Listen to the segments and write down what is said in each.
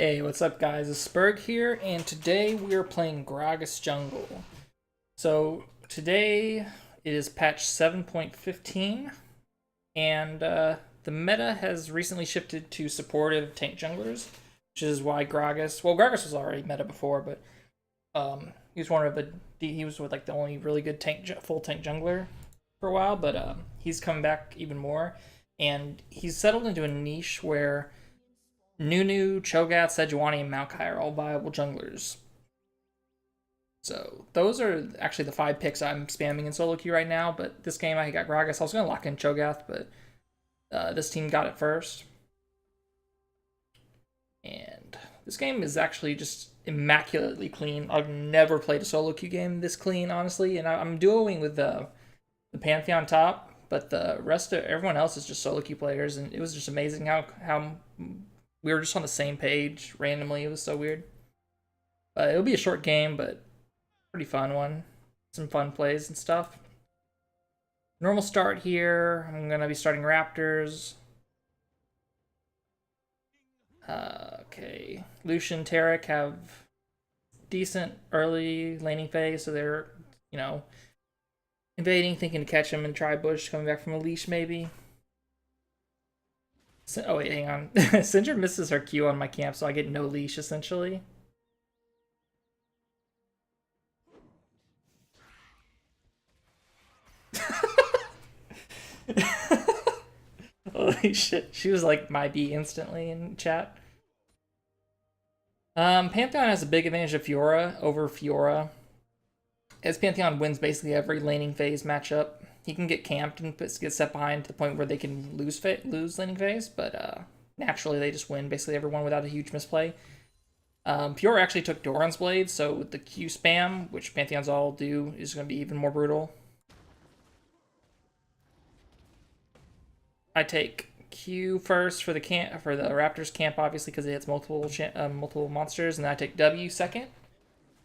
Hey, what's up guys? It's Spurg here, and today we are playing Gragas Jungle. So today it is patch 7.15, and the meta has recently shifted to supportive tank junglers, which is why Gragas was already meta before, but he was he was with like the only really good full tank jungler for a while, but he's coming back even more, and he's settled into a niche where Nunu, Cho'Gath, Sejuani, and Maokai are all viable junglers. So those are actually the 5 picks I'm spamming in solo queue right now, but this game I got Gragas. I was going to lock in Cho'Gath, but this team got it first. And this game is actually just immaculately clean. I've never played a solo queue game this clean, honestly, and I'm duoing with the Pantheon top, but the rest of everyone else is just solo queue players, and it was just amazing how we were just on the same page randomly. It was so weird. It'll be a short game, but pretty fun one. Some fun plays and stuff. Normal start here. I'm going to be starting Raptors. Okay. Lucian, Taric have decent early laning phase, so they're, invading, thinking to catch him and try bush, coming back from a leash maybe. Oh wait, hang on. Cinder misses her Q on my camp, so I get no leash essentially. Holy shit, she was like my B instantly in chat. Pantheon has a big advantage of Fiora over Fiora, as Pantheon wins basically every laning phase matchup. He can get camped and get set behind to the point where they can lose laning phase, but naturally they just win basically everyone without a huge misplay. Fiora actually took Doran's Blade, so with the Q spam, which Pantheons all do, is going to be even more brutal. I take Q first for the Raptors camp, obviously, because it hits multiple monsters, and then I take W second.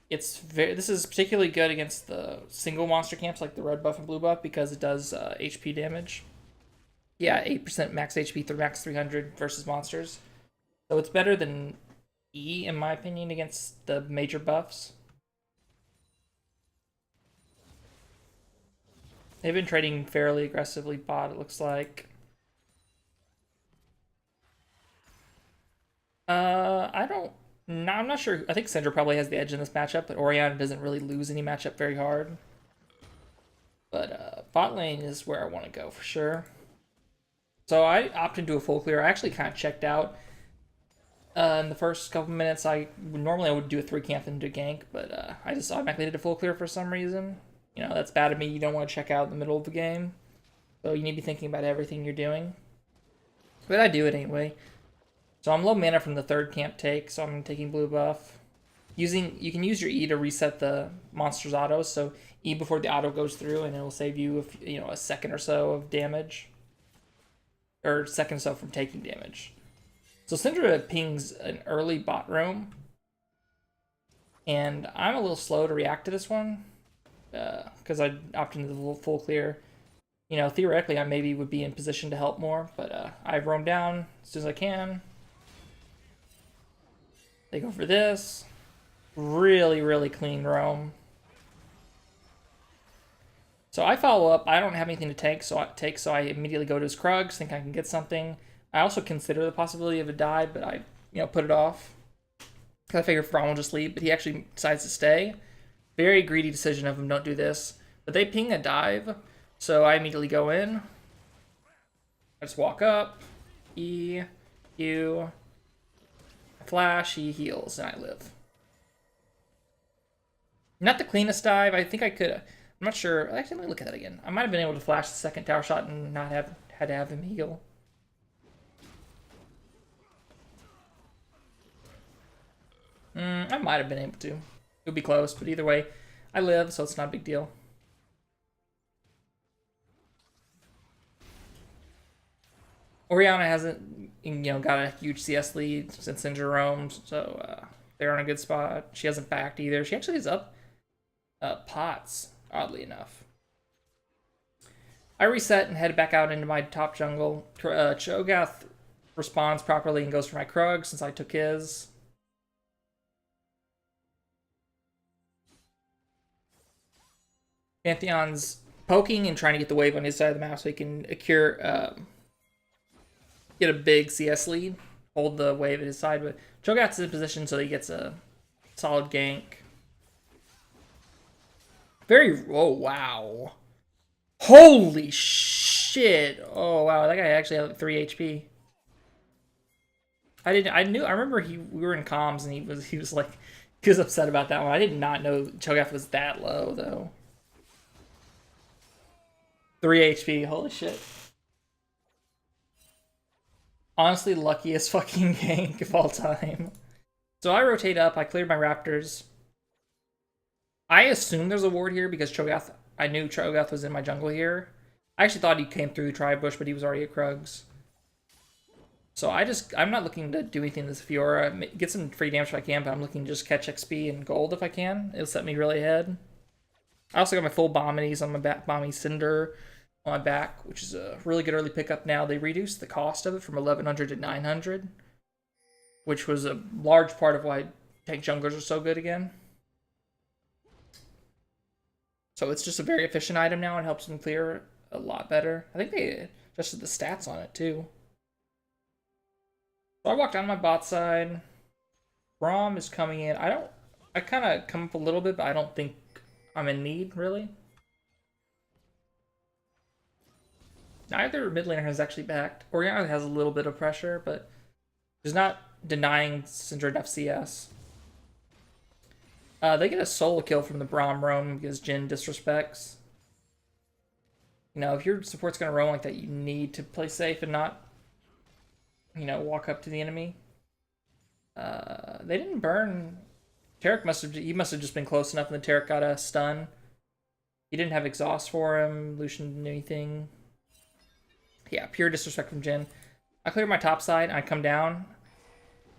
This is particularly good against the single monster camps like the red buff and blue buff because it does HP damage. Yeah, 8% max HP through max 300 versus monsters. So it's better than E in my opinion against the major buffs. They've been trading fairly aggressively bot, it looks like. I'm not sure. I think Syndra probably has the edge in this matchup, but Orianna doesn't really lose any matchup very hard. But bot lane is where I want to go for sure. So I opted into a full clear. I actually kind of checked out in the first couple minutes. Normally I would do a 3 camp and do gank, but I just automatically did a full clear for some reason. That's bad of me. You don't want to check out in the middle of the game. So you need to be thinking about everything you're doing. But I do it anyway. So I'm low mana from the 3rd camp take, so I'm taking blue buff. You can use your E to reset the monster's autos, so E before the auto goes through, and it'll save you a second or so of damage, or second or so from taking damage. So Syndra pings an early bot roam, and I'm a little slow to react to this one because I opted into the full clear. Theoretically I maybe would be in position to help more, but I roam down as soon as I can. They go for this. Really, really clean roam. So I follow up. I don't have anything to take, so I immediately go to his Krugs, think I can get something. I also consider the possibility of a dive, but I put it off. Because I figure Braum will just leave, but he actually decides to stay. Very greedy decision of him, don't do this. But they ping a dive, so I immediately go in. I just walk up. E, Q, flash, he heals, and I live. Not the cleanest dive. I think I could. I'm not sure. Actually, let me look at that again. I might have been able to flash the second tower shot and not had to have him heal. I might have been able to. It would be close, but either way, I live, so it's not a big deal. Orianna hasn't, got a huge CS lead since Syndra roams, so they're on a good spot. She hasn't backed either. She actually is up pots, oddly enough. I reset and head back out into my top jungle. Cho'Gath responds properly and goes for my Krug since I took his. Pantheon's poking and trying to get the wave on his side of the map so he can get a big CS lead, hold the wave at his side. But Cho'Gath's in position so he gets a solid gank. Oh, wow. Holy shit. Oh, wow. That guy actually had like 3 HP. I remember we were in comms and he was upset about that one. I did not know Cho'Gath was that low, though. 3 HP. Holy shit. Honestly, luckiest fucking gank of all time. So I rotate up. I cleared my raptors. I assume there's a ward here because Cho'Gath. I knew Cho'Gath was in my jungle here. I actually thought he came through the Tribe Bush, but he was already at Krugs. So I'm not looking to do anything with this Fiora. Get some free damage if I can, but I'm looking to just catch XP and gold if I can. It'll set me really ahead. I also got my full Bombies on my back, Bomby Cinder on my back, which is a really good early pickup now. They reduced the cost of it from 1100 to 900, which was a large part of why tank junglers are so good again. So it's just a very efficient item now and helps them clear a lot better. I think they adjusted the stats on it too. So I walked down my bot side. Braum is coming in. I kind of come up a little bit, but I don't think I'm in need, really. Neither mid laner has actually backed. Orianna has a little bit of pressure, but is not denying Syndra enough CS. They get a solo kill from the Braum roam because Jhin disrespects. You know, if your support's going to roam like that, you need to play safe and not, you know, walk up to the enemy. They didn't burn. Taric must have just been close enough, and the Taric got a stun. He didn't have exhaust for him. Lucian didn't do anything. Yeah, pure disrespect from Jhin. I clear my top side, and I come down.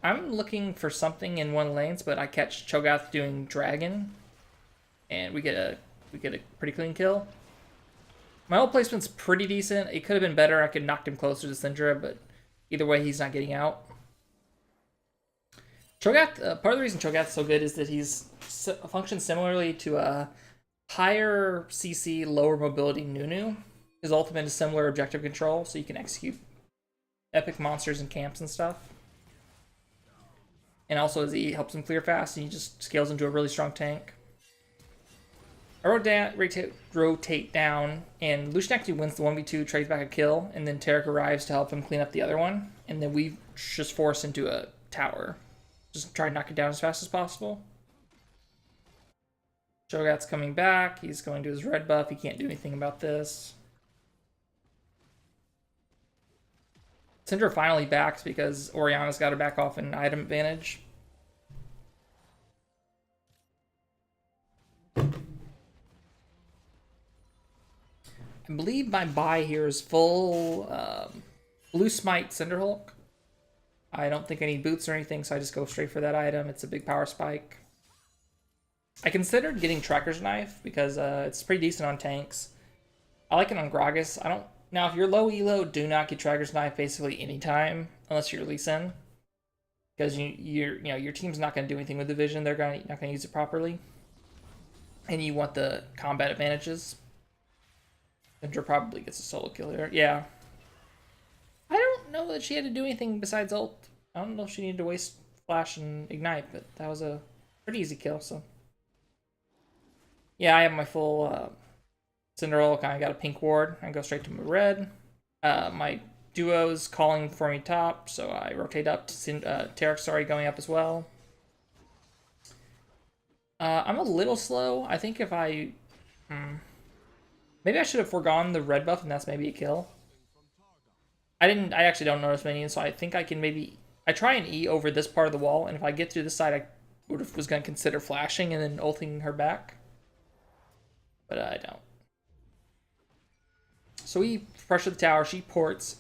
I'm looking for something in one lanes, but I catch Cho'Gath doing Dragon, and we get a pretty clean kill. My ult placement's pretty decent. It could have been better. I could knock him closer to Syndra, but either way, he's not getting out. Cho'Gath, part of the reason Cho'Gath's so good is that he's functions similarly to a higher CC, lower mobility Nunu. His ultimate is similar objective control, so you can execute epic monsters and camps and stuff. And also, as he helps him clear fast, and he just scales into a really strong tank. I rotate down, and Lucian actually wins the 1v2, trades back a kill, and then Taric arrives to help him clean up the other one, and then we just force into a tower. Just try to knock it down as fast as possible. Cho'Gath's coming back. He's going to his red buff. He can't do anything about this. Syndra finally backs because Orianna's got to back off an item advantage. I believe my buy here is full Blue Smite Cinderhulk. I don't think I need boots or anything, so I just go straight for that item. It's a big power spike. I considered getting Tracker's Knife because it's pretty decent on tanks. I like it on Gragas. Now, if you're low elo, do not get Tracker's Knife basically anytime unless you're Lee Sin, because your team's not going to do anything with the vision. They're not going to use it properly, and you want the combat advantages. Syndra probably gets a solo kill here. Yeah. I don't know that she had to do anything besides ult. I don't know if she needed to waste flash and ignite, but that was a pretty easy kill. So yeah, I have my full Cinderhulk. I got a pink ward. I go straight to my red. My duo's calling for me top, so I rotate up to Taric, going up as well. I'm a little slow. I think if I... maybe I should have foregone the red buff, and that's maybe a kill. I actually don't notice minions, so I think I can maybe... I try and E over this part of the wall, and if I get through this side, I was going to consider flashing and then ulting her back. But I don't. So we pressure the tower, she ports,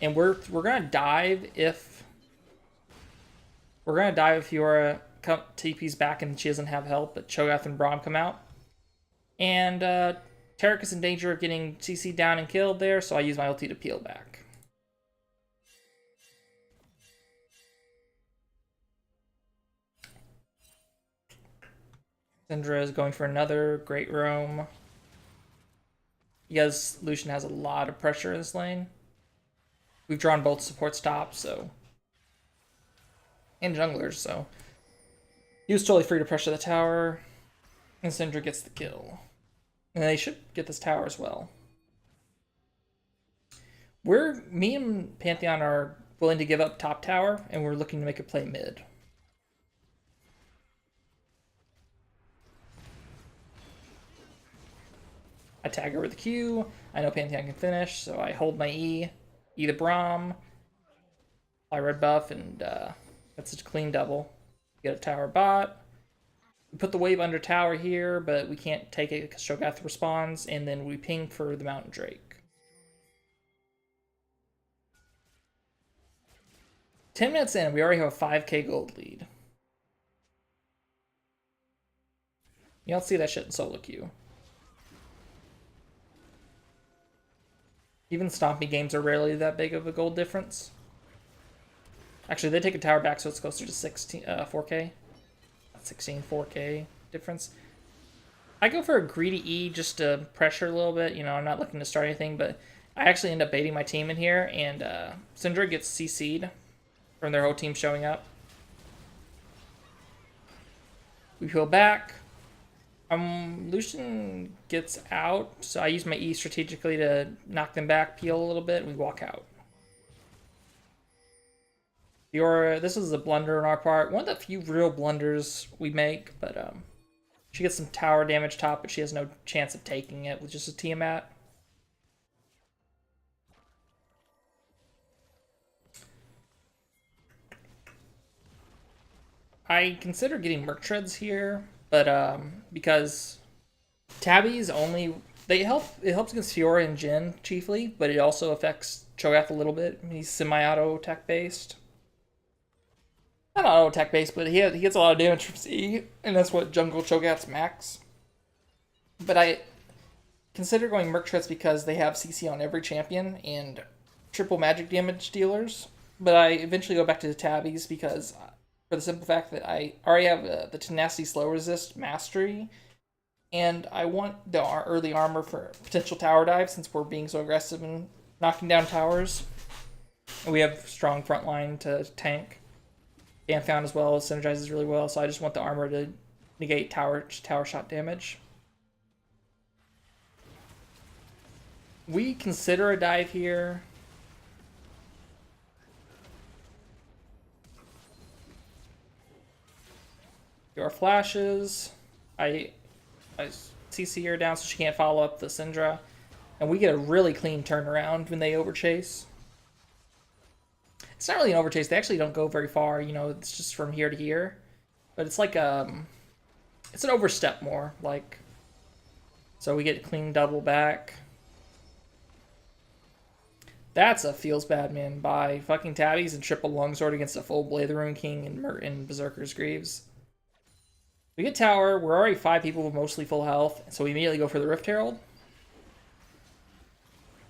and we're gonna dive if Fiora TP's back and she doesn't have help, but Cho'Gath and Braum come out. And Taric is in danger of getting CC down and killed there, so I use my ulti to peel back. Syndra is going for another great roam. because Lucian has a lot of pressure in this lane. We've drawn both support stops, so and junglers, so he was totally free to pressure the tower, and Syndra gets the kill. And they should get this tower as well. Me and Pantheon are willing to give up top tower, and we're looking to make a play mid. I tag her with the Q. I know Pantheon can finish, so I hold my E the Braum, apply red buff, and that's a clean double. Get a tower bot. We put the wave under tower here, but we can't take it because Cho'Gath responds, and then we ping for the Mountain Drake. 10 minutes in, we already have a 5k gold lead. You don't see that shit in solo queue. Even Stompy games are rarely that big of a gold difference. Actually, they take a tower back, so it's closer to 4k. 16, 4k difference. I go for a greedy E just to pressure a little bit. You know, I'm not looking to start anything, but I actually end up baiting my team in here, and Syndra gets CC'd from their whole team showing up. We peel back. Lucian gets out, so I use my E strategically to knock them back, peel a little bit, and we walk out. Fiora, this is a blunder on our part. One of the few real blunders we make, but she gets some tower damage top, but she has no chance of taking it with just a Tiamat. I consider getting Merc Treads here, but because Tabbies only it helps against Fiora and Jhin chiefly, but it also affects Cho'Gath a little bit. He's semi-auto attack based. Not auto attack based, but he gets a lot of damage from C, and that's what jungle Cho'Gath's max. But I consider going Merc Treads because they have CC on every champion and triple magic damage dealers. But I eventually go back to the Tabbies because for the simple fact that I already have the Tenacity Slow Resist Mastery, and I want the early armor for potential tower dive since we're being so aggressive and knocking down towers. And we have strong front line to tank. Pantheon as well synergizes really well, so I just want the armor to negate tower shot damage. We consider a dive here. Your flashes. I CC her down so she can't follow up the Syndra. And we get a really clean turnaround when they overchase. It's not really an overchase. They actually don't go very far. You know, it's just from here to here. But it's like it's an overstep more. Like, so we get a clean double back. That's a feels bad man by fucking Tabbies and triple longsword against a full Blade of the Rune King and Berserker's Greaves. We get tower. We're already 5 people with mostly full health, so we immediately go for the Rift Herald.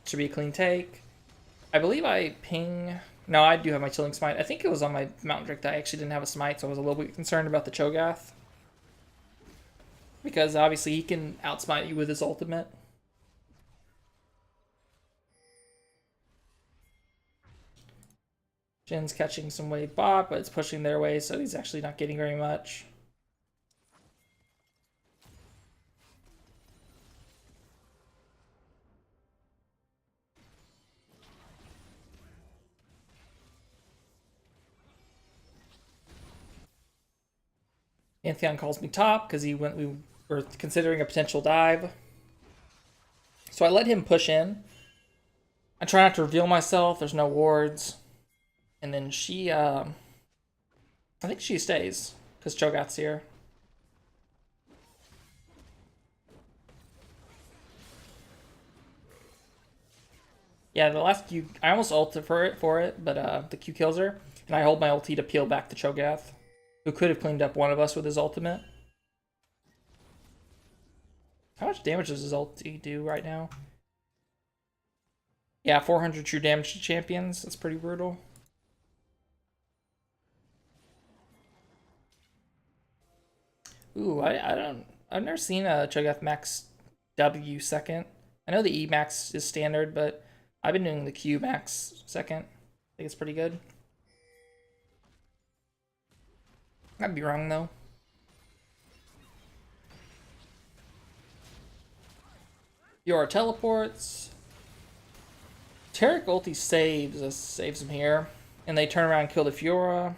Should be a clean take. I believe I ping. No, I do have my Chilling Smite. I think it was on my Mountain Drake that I actually didn't have a Smite, so I was a little bit concerned about the Cho'Gath. Because obviously he can outsmite you with his ultimate. Jin's catching some wave bot, but it's pushing their way, so he's actually not getting very much. Pantheon calls me top because we were considering a potential dive. So I let him push in. I try not to reveal myself. There's no wards. And then she, I think she stays because Cho'Gath's here. Yeah, the last Q, I almost ulted for it, but the Q kills her. And I hold my ulti to peel back the Cho'Gath, who could have cleaned up one of us with his ultimate. How much damage does his ulti do right now? Yeah, 400 true damage to champions. That's pretty brutal. Ooh, I've never seen a Cho'Gath max W second. I know the E max is standard, but I've been doing the Q max second. I think it's pretty good. I'd be wrong though. Your teleports. Tarek ulti saves him here. And they turn around and kill the Fiora.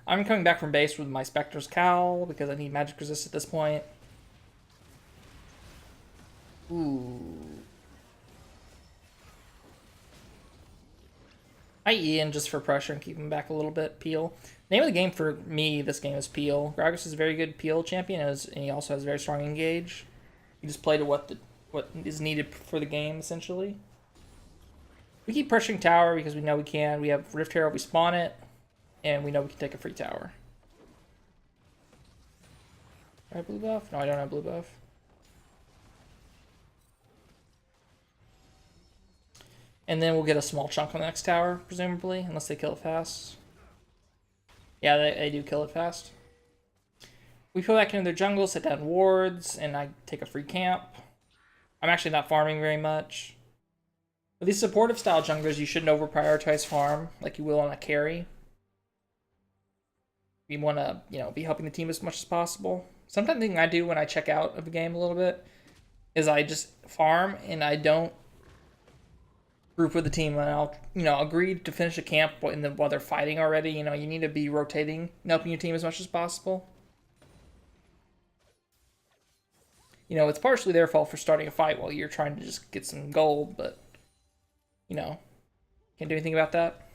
I'm coming back from base with my Spectre's Cowl because I need magic resist at this point. Ooh. I Ian just for pressure and keep him back a little bit. Peel. Name of the game for me this game is Peel. Gragas is a very good Peel champion, and he also has very strong engage. You just play to what is needed for the game, essentially. We keep pressuring tower because we know we can. We have Rift Herald, we spawn it, and we know we can take a free tower. Do I have blue buff? No, I don't have blue buff. And then we'll get a small chunk on the next tower, presumably, unless they kill it fast. Yeah, they do kill it fast. We pull back into their jungle, set down wards, and I take a free camp. I'm actually not farming very much. With these supportive style junglers, you shouldn't over prioritize farm like you will on a carry. You want to, be helping the team as much as possible. Something I do when I check out of a game a little bit is I just farm and I don't group with the team, and I'll, agree to finish a camp while they're fighting already. You need to be rotating and helping your team as much as possible. It's partially their fault for starting a fight while you're trying to just get some gold, but, can't do anything about that.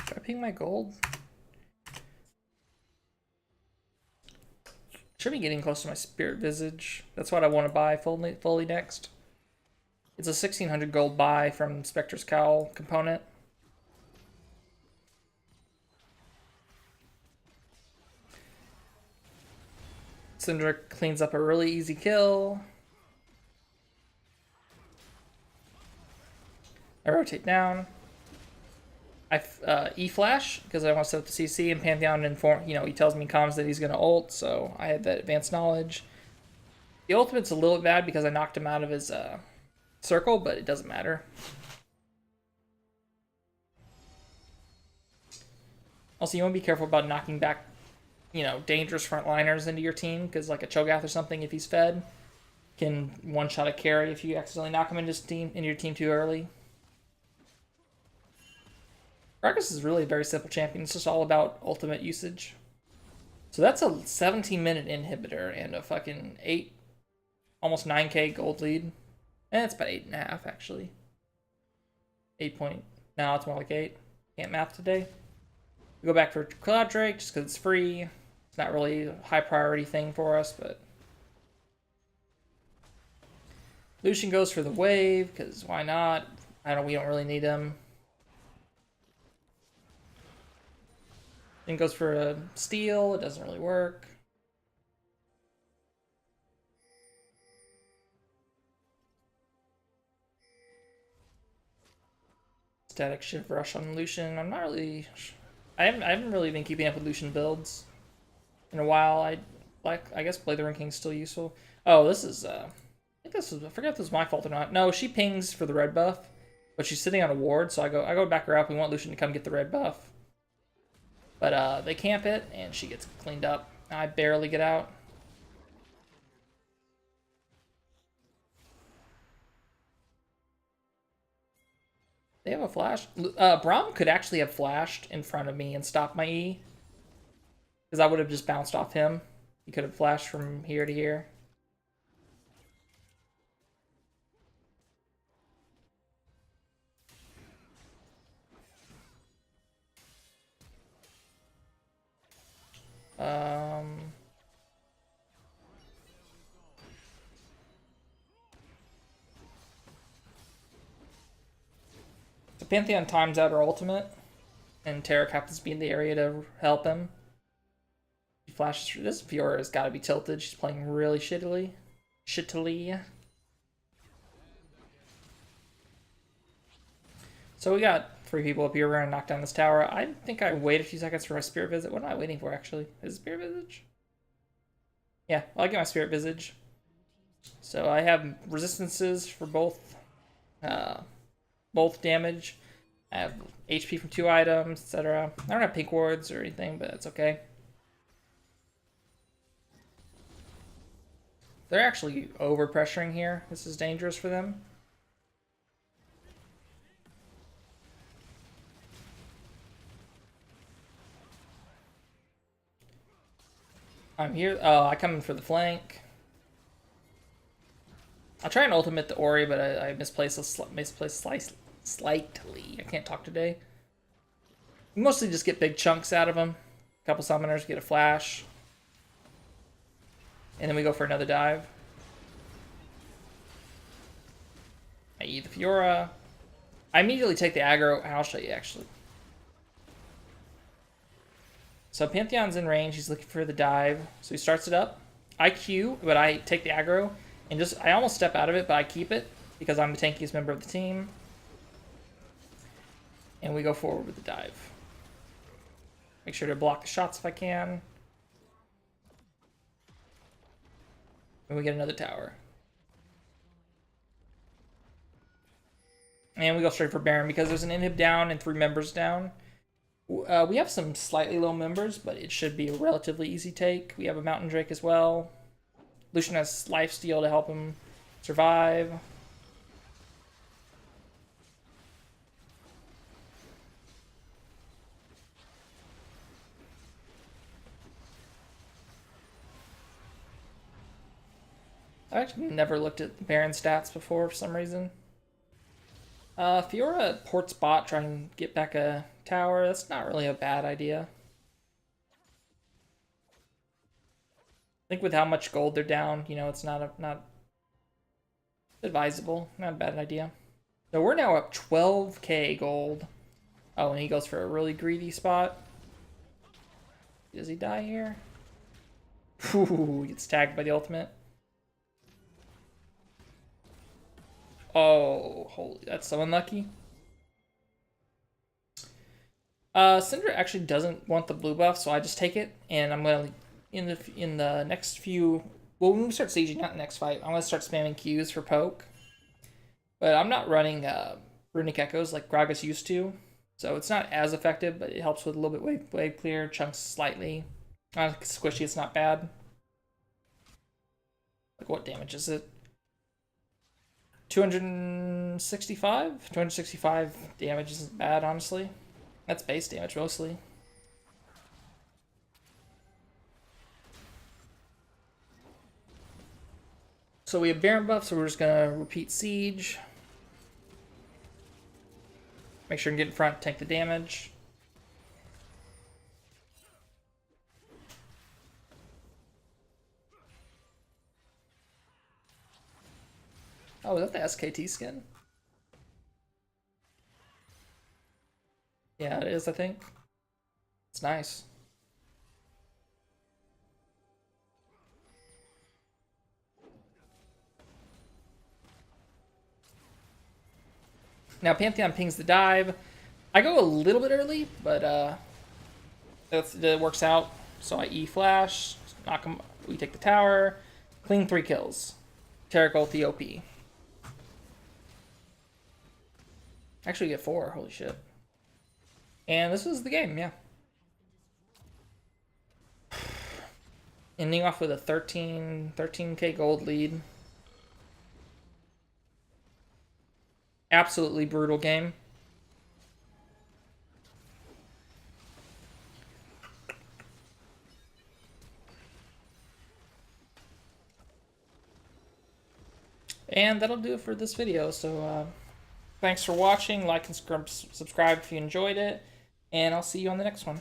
Should I ping my gold? Should be getting close to my Spirit Visage. That's what I want to buy fully next. It's a 1600 gold buy from Spectre's Cowl component. Cinder cleans up a really easy kill. I rotate down. I E-flash because I want to set up the CC, and Pantheon he tells me in comms that he's going to ult, so I had that advanced knowledge. The ultimate's a little bit bad because I knocked him out of his circle, but it doesn't matter. Also, you want to be careful about knocking back, dangerous frontliners into your team, because like a Cho'Gath or something, if he's fed, can one-shot a carry if you accidentally knock him into your team too early. Gragas is really a very simple champion. It's just all about ultimate usage. So that's a 17-minute inhibitor and a fucking almost 9k gold lead. It's about 8.5 actually. 8 point. No, it's more like 8. Can't math today. We go back for Cloud Drake just because it's free. It's not really a high priority thing for us, but Lucian goes for the wave because why not? We don't really need him. Then goes for a steal. It doesn't really work. Static Shift Rush on Lucian. I'm not really... I haven't really been keeping up with Lucian builds in a while. I guess Blade King's still useful. Oh, this is... I forget if this was my fault or not. No, she pings for the red buff, but she's sitting on a ward, so I go back her up. We want Lucian to come get the red buff. But they camp it, and she gets cleaned up. I barely get out. They have a flash. Braum could actually have flashed in front of me and stopped my E. Because I would have just bounced off him. He could have flashed from here to here. So Pantheon times out her ultimate, and Tarek happens to be in the area to help him. He flashes through. This Fiora has got to be tilted. She's playing really shittily. So we got 3 people up here. We're gonna knock down this tower. I think I wait a few seconds for my Spirit Visit. What am I waiting for, actually? Is it Spirit Visage? Yeah, I'll get my Spirit Visage. So I have resistances for both damage. I have HP from 2 items, etc. I don't have pink wards or anything, but it's okay. They're actually over-pressuring here. This is dangerous for them. I'm here. Oh, I come in for the flank. I'll try and ultimate the Ori, but I misplaced slightly. I can't talk today. We mostly just get big chunks out of them. A couple summoners get a flash. And then we go for another dive. I eat the Fiora. I immediately take the aggro. I'll show you, actually. So Pantheon's in range. He's looking for the dive. So he starts it up. I Q, but I take the aggro. And I almost step out of it, but I keep it because I'm the tankiest member of the team. And we go forward with the dive. Make sure to block the shots if I can. And we get another tower. And we go straight for Baron because there's an inhib down and 3 members down. We have some slightly low members, but it should be a relatively easy take. We have a Mountain Drake as well. Lucian has lifesteal to help him survive. I've actually never looked at the Baron stats before for some reason. Fiora ports bot, try and get back a tower. That's not really a bad idea. I think with how much gold they're down, you know, it's not advisable. Not a bad idea. So we're now up 12k gold. Oh, and he goes for a really greedy spot. Does he die here? Ooh, he gets tagged by the ultimate. Oh, holy, that's so unlucky. Cinder actually doesn't want the blue buff, so I just take it, and I'm gonna in the next few. Well, when we start sieging, not the next fight, I'm gonna start spamming Qs for poke. But I'm not running runic echoes like Gragas used to, so it's not as effective, but it helps with a little bit wave clear, chunks slightly. Squishy, it's not bad. Like, what damage is it? 265? 265 damage isn't bad, honestly. That's base damage, mostly. So we have Baron buff, so we're just gonna repeat siege. Make sure and get in front, tank the damage. Oh, is that the SKT skin? Yeah, it is, I think. It's nice. Now Pantheon pings the dive. I go a little bit early, but it works out. So I E flash, knock him. We take the tower, clean 3 kills. Taric ulti OP. Actually get 4, holy shit. And this is the game, yeah. Ending off with a 13k gold lead. Absolutely brutal game. And that'll do it for this video. So thanks for watching. Like and subscribe if you enjoyed it. And I'll see you on the next one.